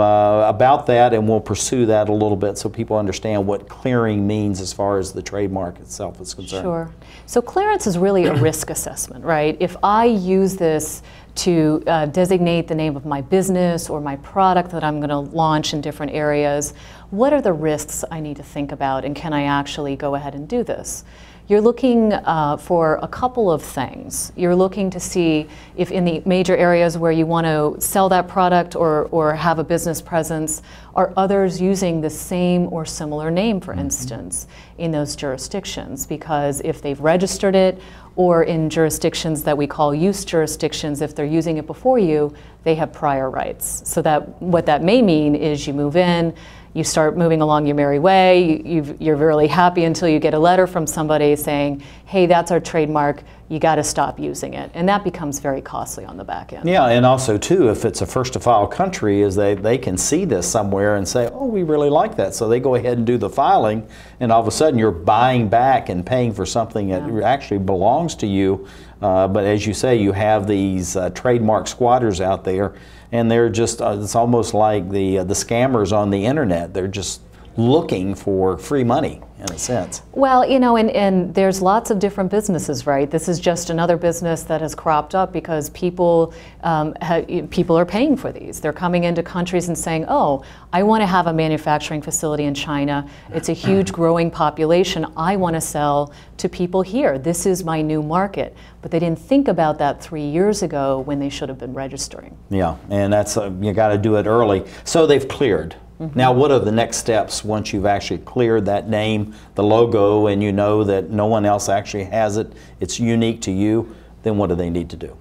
about that, and we'll pursue that a little bit so people understand what clearing means as far as the trademark itself is concerned. Sure. So clearance is really a risk assessment, right? If I use this to designate the name of my business or my product that I'm going to launch in different areas. What are the risks I need to think about, and can I actually go ahead and do this? You're looking for a couple of things. You're looking to see if in the major areas where you want to sell that product or have a business presence, are others using the same or similar name, for instance, in those jurisdictions? Because if they've registered it, or in jurisdictions that we call use jurisdictions, if they're using it before you, they have prior rights. So that what that may mean is you move in, you start moving along your merry way, you're really happy until you get a letter from somebody saying, hey, that's our trademark, you got to stop using it. And that becomes very costly on the back end. Yeah, and also too, if it's a first to file country, is they can see this somewhere and say, oh, we really like that. So they go ahead and do the filing, and all of a sudden you're buying back and paying for something that actually belongs to you. But as you say, you have these trademark squatters out there, and they're just, it's almost like the scammers on the internet. They're just looking for free money, in a sense. Well, you know, and there's lots of different businesses, right? This is just another business that has cropped up because people are paying for these. They're coming into countries and saying, oh, I want to have a manufacturing facility in China. It's a huge growing population. I want to sell to people here. This is my new market. But they didn't think about that 3 years ago when they should have been registering. Yeah, and that's, you got to do it early. So they've cleared. Now, what are the next steps once you've actually cleared that name, the logo, and you know that no one else actually has it, it's unique to you, then what do they need to do?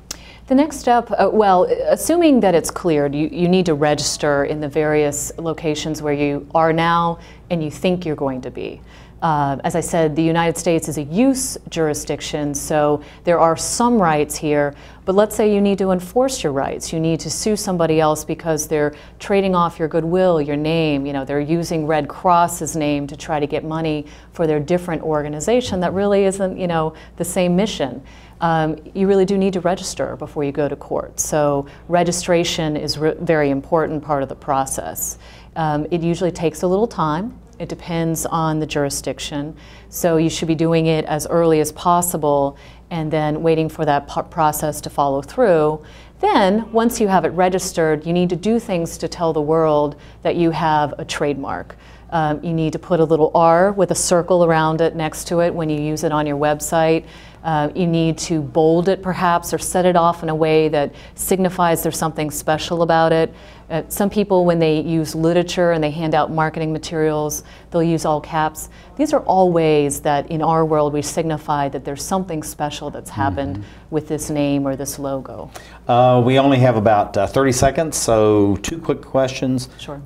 The next step, well, assuming that it's cleared, you need to register in the various locations where you are now and you think you're going to be. As I said, the United States is a use jurisdiction, so there are some rights here, but let's say you need to enforce your rights. You need to sue somebody else because they're trading off your goodwill, your name, you know, they're using Red Cross's name to try to get money for their different organization that really isn't, you know, the same mission. You really do need to register before you go to court. So registration is a very important part of the process. It usually takes a little time. It depends on the jurisdiction. So you should be doing it as early as possible and then waiting for that process to follow through. Then, once you have it registered, you need to do things to tell the world that you have a trademark. You need to put a little R with a circle around it next to it when you use it on your website. You need to bold it perhaps or set it off in a way that signifies there's something special about it. Some people, when they use literature and they hand out marketing materials, they'll use all caps. These are all ways that in our world we signify that there's something special that's happened with this name or this logo. We only have about 30 seconds, so 2 quick questions. Sure.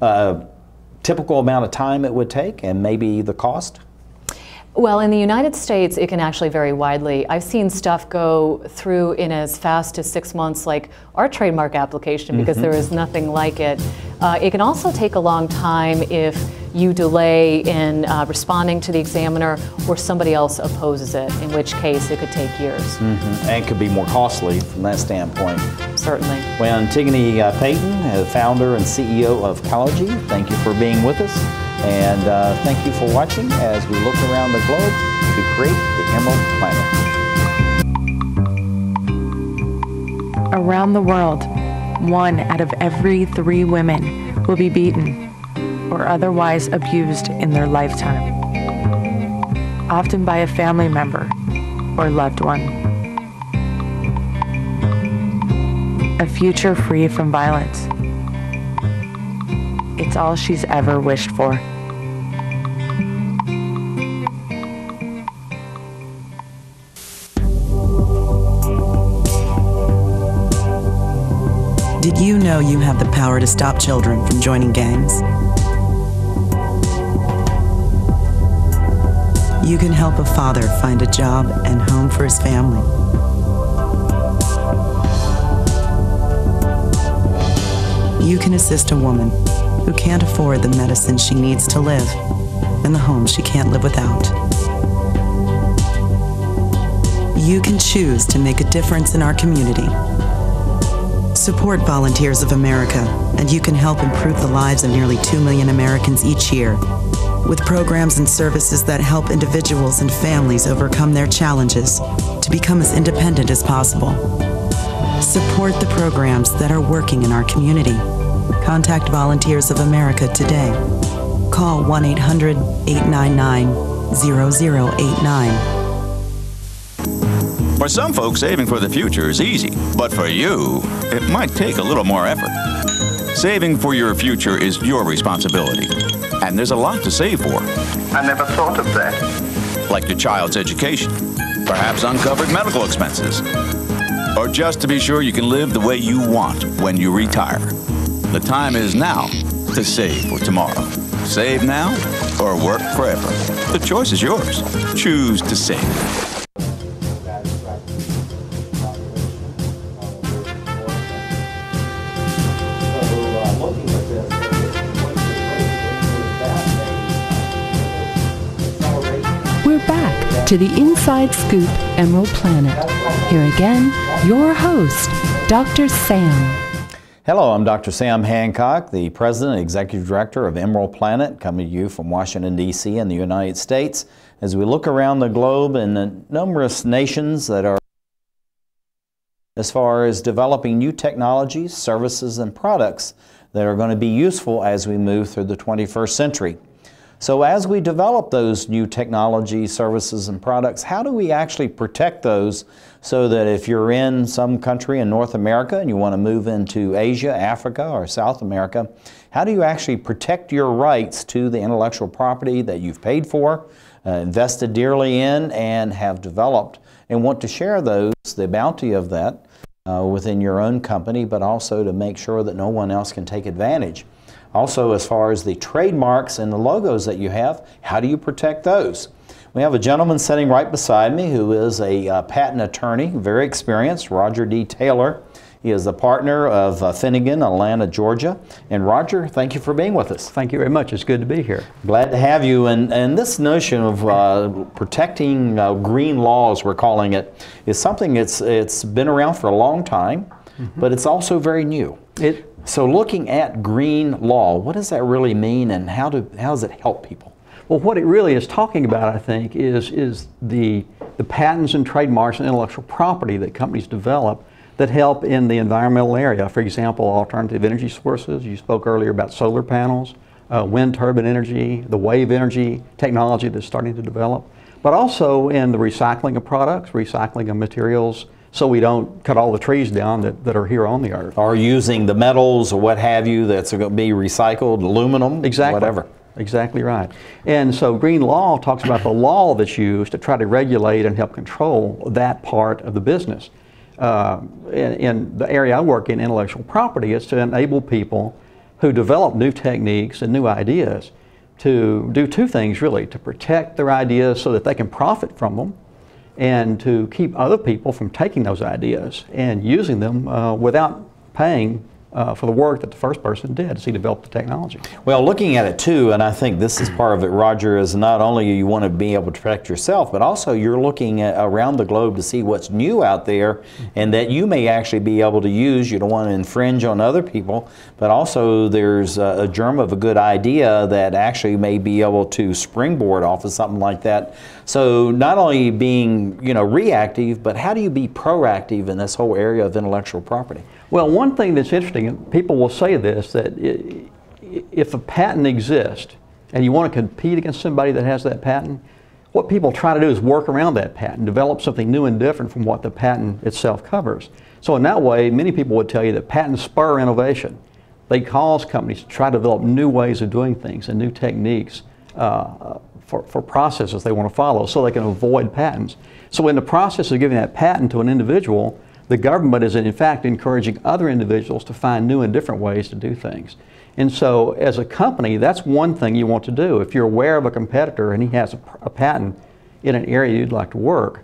Typical amount of time it would take and maybe the cost? Well, in the United States, it can actually vary widely. I've seen stuff go through in as fast as 6 months, like our trademark application, because there is nothing like it. It can also take a long time if you delay in responding to the examiner or somebody else opposes it, in which case it could take years. And could be more costly from that standpoint. Certainly. Well, Antigone Payton, founder and CEO of Ecology, thank you for being with us. And thank you for watching as we look around the globe to create the Emerald Planet. Around the world, 1 out of every 3 women will be beaten or otherwise abused in their lifetime, often by a family member or loved one. A future free from violence. It's all she's ever wished for. Did you know you have the power to stop children from joining gangs? You can help a father find a job and home for his family. You can assist a woman who can't afford the medicine she needs to live and the home she can't live without. You can choose to make a difference in our community. Support Volunteers of America, and you can help improve the lives of nearly 2 million Americans each year with programs and services that help individuals and families overcome their challenges to become as independent as possible. Support the programs that are working in our community. Contact Volunteers of America today. Call 1-800-899-0089. For some folks, saving for the future is easy, but for you, it might take a little more effort. Saving for your future is your responsibility, and there's a lot to save for. I never thought of that. Like your child's education, perhaps uncovered medical expenses, or just to be sure you can live the way you want when you retire. The time is now to save for tomorrow. Save now or work forever. The choice is yours. Choose to save. We're back to the Inside Scoop Emerald Planet. Here again, your host, Dr. Sam. Hello, I'm Dr. Sam Hancock, the President and Executive Director of Emerald Planet, coming to you from Washington, D.C. in the United States. As we look around the globe and the numerous nations that are as far as developing new technologies, services, and products that are going to be useful as we move through the 21st century. So as we develop those new technologies, services, and products, how do we actually protect those so that if you're in some country in North America and you want to move into Asia, Africa, or South America, how do you actually protect your rights to the intellectual property that you've paid for, invested dearly in, and have developed, and want to share those, the bounty of that, within your own company, but also to make sure that no one else can take advantage. Also, as far as the trademarks and the logos that you have, how do you protect those? We have a gentleman sitting right beside me who is a patent attorney, very experienced, Roger D. Taylor. He is the partner of Finnegan, Atlanta, Georgia. And Roger, thank you for being with us. Thank you very much. It's good to be here. Glad to have you. And this notion of protecting green laws, we're calling it, is something it's been around for a long time, but it's also very new. So looking at green law, what does that really mean, and how does it help people? Well, what it really is talking about, I think, is the patents and trademarks and intellectual property that companies develop that help in the environmental area. For example, alternative energy sources. You spoke earlier about solar panels, wind turbine energy, the wave energy technology that's starting to develop, but also in the recycling of products, recycling of materials, so we don't cut all the trees down that are here on the earth. Or using the metals or what have you that's going to be recycled, aluminum, whatever. Exactly right. And so green law talks about the law that's used to try to regulate and help control that part of the business. In the area I work in, intellectual property, is to enable people who develop new techniques and new ideas to do two things really: to protect their ideas so that they can profit from them, and to keep other people from taking those ideas and using them without paying for the work that the first person did as he developed the technology. Well, looking at it too, and I think this is part of it, Roger, is not only you want to be able to protect yourself, but also you're looking at around the globe to see what's new out there and that you may actually be able to use. You don't want to infringe on other people, but also there's a germ of a good idea that actually may be able to springboard off of something like that. So not only being, reactive, but how do you be proactive in this whole area of intellectual property? Well, one thing that's interesting, people will say this, that if a patent exists and you want to compete against somebody that has that patent, what people try to do is work around that patent, develop something new and different from what the patent itself covers. So in that way, many people would tell you that patents spur innovation. They cause companies to try to develop new ways of doing things and new techniques for processes they want to follow so they can avoid patents. So in the process of giving that patent to an individual, the government is in fact encouraging other individuals to find new and different ways to do things. And so as a company, that's one thing you want to do. If you're aware of a competitor and he has a patent in an area you'd like to work,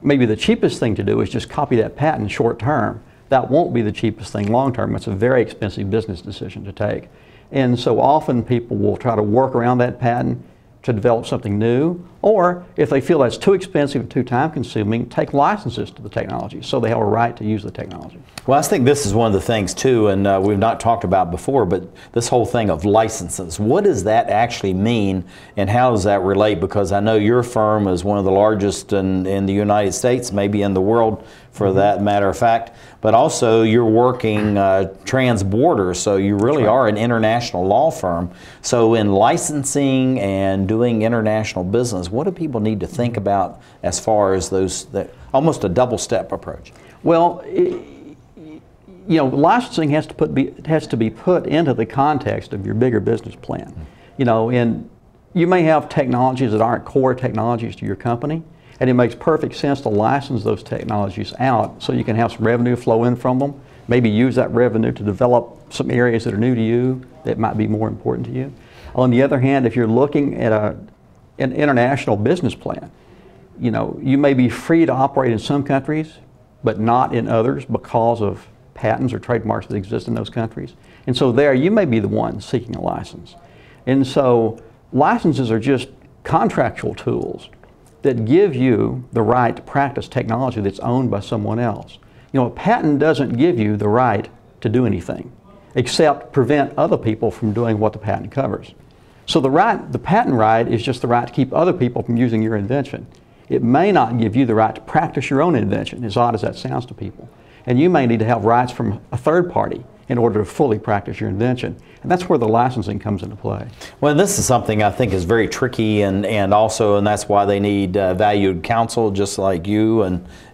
maybe the cheapest thing to do is just copy that patent short term. That won't be the cheapest thing long term. It's a very expensive business decision to take. And so often people will try to work around that patent to develop something new, Or if they feel that's too expensive and too time consuming, take licenses to the technology so they have a right to use the technology. Well, I think this is one of the things too, and we've not talked about before, but this whole thing of licenses. What does that actually mean and how does that relate? Because I know your firm is one of the largest in the United States, maybe in the world for that matter of fact, but also you're working trans-border, so you really are an international law firm. So in licensing and doing international business, what do people need to think about as far as almost a double-step approach? Well, you know, licensing has to be put into the context of your bigger business plan. You know, and you may have technologies that aren't core technologies to your company, and it makes perfect sense to license those technologies out so you can have some revenue flow in from them. Maybe use that revenue to develop some areas that are new to you that might be more important to you. On the other hand, if you're looking at an international business plan, you know, you may be free to operate in some countries, but not in others because of patents or trademarks that exist in those countries. And so there, you may be the one seeking a license. And so licenses are just contractual tools that give you the right to practice technology that's owned by someone else. You know, a patent doesn't give you the right to do anything except prevent other people from doing what the patent covers. So the patent right is just the right to keep other people from using your invention. It may not give you the right to practice your own invention, as odd as that sounds to people. And you may need to have rights from a third party in order to fully practice your invention. And that's where the licensing comes into play. Well, this is something I think is very tricky, and that's why they need valued counsel just like you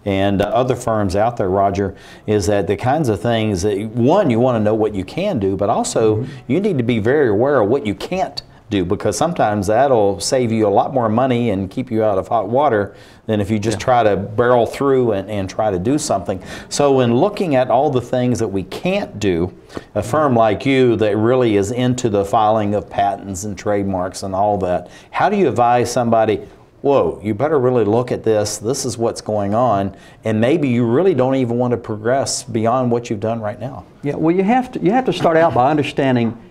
and other firms out there, Roger, is that the kinds of things that, one, you want to know what you can do, but also you need to be very aware of what you can't do, because sometimes that'll save you a lot more money and keep you out of hot water than if you just try to barrel through and try to do something. So in looking at all the things that we can't do, a firm like you that really is into the filing of patents and trademarks and all that, how do you advise somebody, whoa, you better really look at this, this is what's going on, and maybe you really don't even want to progress beyond what you've done right now? Yeah, well, you have to start out by understanding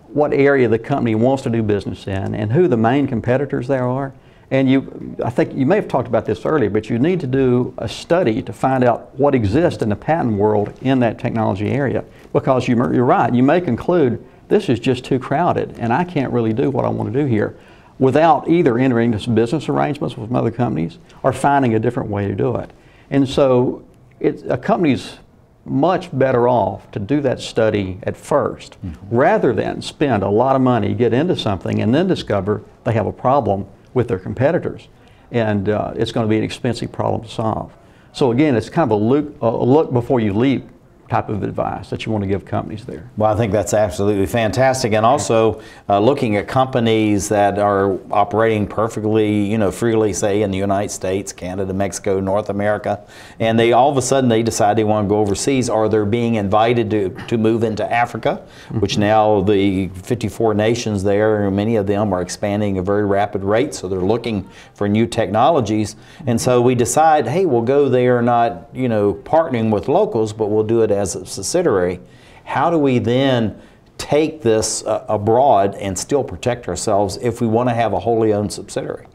what area the company wants to do business in and who the main competitors there are. And I think you may have talked about this earlier, but you need to do a study to find out what exists in the patent world in that technology area. Because you're right, you may conclude this is just too crowded and I can't really do what I want to do here without either entering into some business arrangements with other companies or finding a different way to do it. And so a company's much better off to do that study at first rather than spend a lot of money, get into something, and then discover they have a problem with their competitors. And it's going to be an expensive problem to solve. So again, it's kind of a look before you leap type of advice that you want to give companies there. Well, I think that's absolutely fantastic. And also looking at companies that are operating perfectly, you know, freely, say in the United States, Canada, Mexico, North America, and they all of a sudden they decide they want to go overseas, or they're being invited to move into Africa, which now the 54 nations there, many of them are expanding at a very rapid rate, so they're looking for new technologies. And so we decide, hey, we'll go there not, you know, partnering with locals, but we'll do it as a subsidiary. How do we then take this abroad and still protect ourselves if we want to have a wholly owned subsidiary?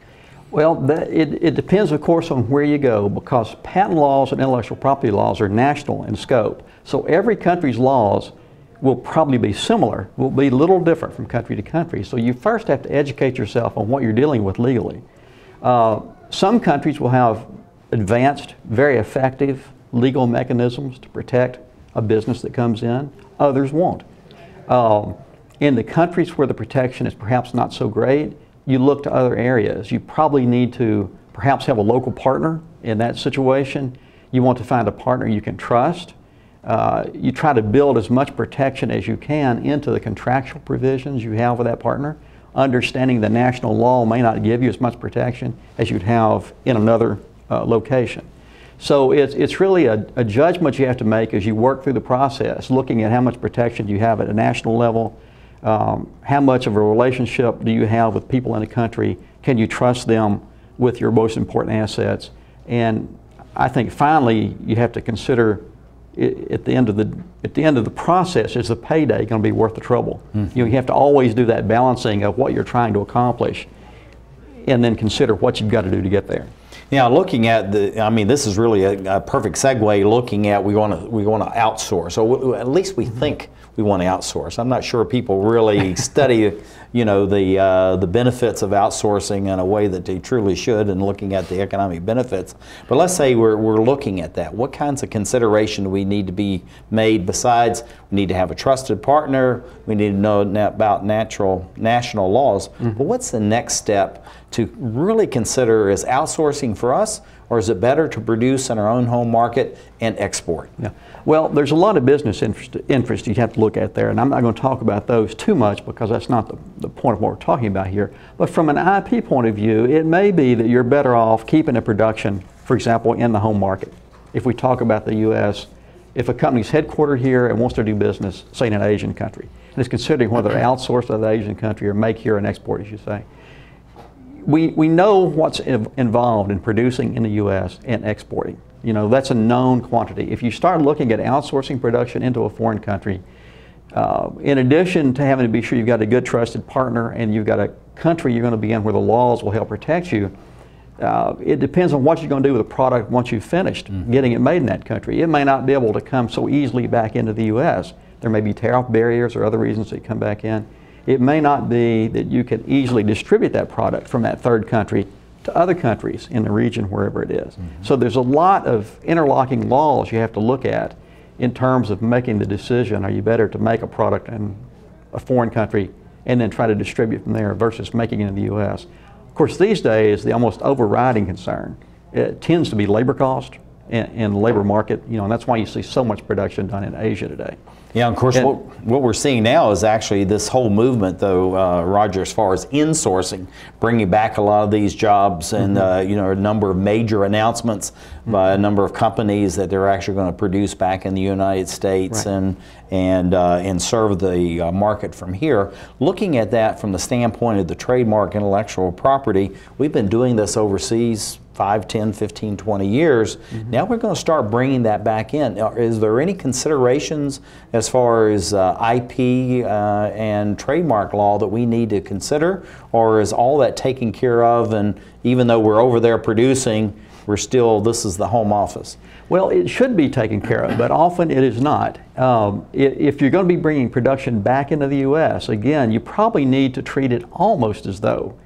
Well, it depends, of course, on where you go, because patent laws and intellectual property laws are national in scope. So every country's laws will probably be similar, will be a little different from country to country. So you first have to educate yourself on what you're dealing with legally. Some countries will have advanced, very effective legal mechanisms to protect a business that comes in, others won't. In the countries where the protection is perhaps not so great, you look to other areas. You probably need to perhaps have a local partner in that situation. You want to find a partner you can trust. You try to build as much protection as you can into the contractual provisions you have with that partner, understanding the national law may not give you as much protection as you'd have in another location. So it's really a judgment you have to make as you work through the process, looking at how much protection you have at a national level, how much of a relationship do you have with people in a country, can you trust them with your most important assets, and I think finally you have to consider at the end of the process, is the payday going to be worth the trouble? You know, you have to always do that balancing of what you're trying to accomplish. and then consider what you've got to do to get there. Now, looking at this is really a perfect segue. Looking at we want to outsource, or at least we think we want to outsource. I'm not sure people really study, the benefits of outsourcing in a way that they truly should, and looking at the economic benefits. But let's say we're looking at that. What kinds of consideration do we need to be made? Besides, we need to have a trusted partner. We need to know about national laws. Mm-hmm. But what's the next step to really consider? Is outsourcing for us, or is it better to produce in our own home market and export? Yeah. Well, there's a lot of business interest you have to look at there, and I'm not going to talk about those too much because that's not the point of what we're talking about here. But from an IP point of view, it may be that you're better off keeping a production, for example, in the home market. If we talk about the U.S., if a company's headquartered here and wants to do business, say in an Asian country, and is considering whether to outsource to the Asian country or make here and export, as you say, we know what's involved in producing in the U.S. and exporting. That's a known quantity. If you start looking at outsourcing production into a foreign country, in addition to having to be sure you've got a good trusted partner and you've got a country you're going to be in where the laws will help protect you, it depends on what you're going to do with the product once you've finished getting it made in that country. It may not be able to come so easily back into the U.S. There may be tariff barriers or other reasons that come back in. It may not be that you can easily distribute that product from that third country to other countries in the region, wherever it is. Mm-hmm. So there's a lot of interlocking laws you have to look at in terms of making the decision, are you better to make a product in a foreign country and then try to distribute from there versus making it in the U.S. Of course, these days, the almost overriding concern, it tends to be labor cost in the labor market, and that's why you see so much production done in Asia today. Yeah, of course, what we're seeing now is actually this whole movement, though, Roger, as far as insourcing, bringing back a lot of these jobs, and a number of major announcements by a number of companies that they're actually going to produce back in the United States, right, and serve the market from here. Looking at that from the standpoint of the trademark intellectual property, we've been doing this overseas 5, 10, 15, 20 years. Mm-hmm. Now we're going to start bringing that back in. Is there any considerations as far as IP and trademark law that we need to consider, or is all that taken care of, and even though we're over there producing, this is the home office? Well, it should be taken care of, but often it is not. If you're going to be bringing production back into the U.S., again, you probably need to treat it almost as though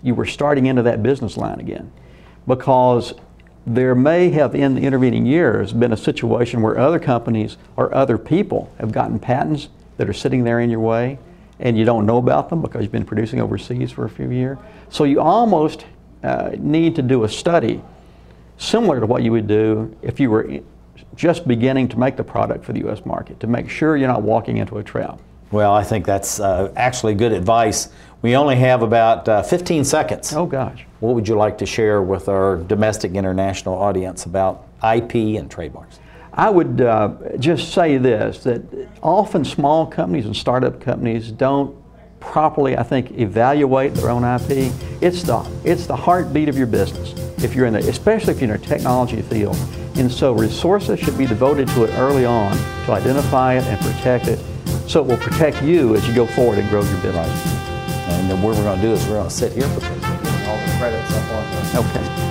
you were starting into that business line again, because there may have in the intervening years been a situation where other companies or other people have gotten patents that are sitting there in your way and you don't know about them because you've been producing overseas for a few years. So you almost need to do a study similar to what you would do if you were just beginning to make the product for the U.S. market, to make sure you're not walking into a trap. Well, I think that's actually good advice. We only have about 15 seconds. Oh, gosh. What would you like to share with our domestic international audience about IP and trademarks? I would just say this, that often small companies and startup companies don't properly, I think, evaluate their own IP. It's the heartbeat of your business, especially if you're in a technology field. And so resources should be devoted to it early on to identify it and protect it, so it will protect you as you go forward and grow your business. And then what we're going to do is we're going to sit here because we're getting all the credits up on the... Okay.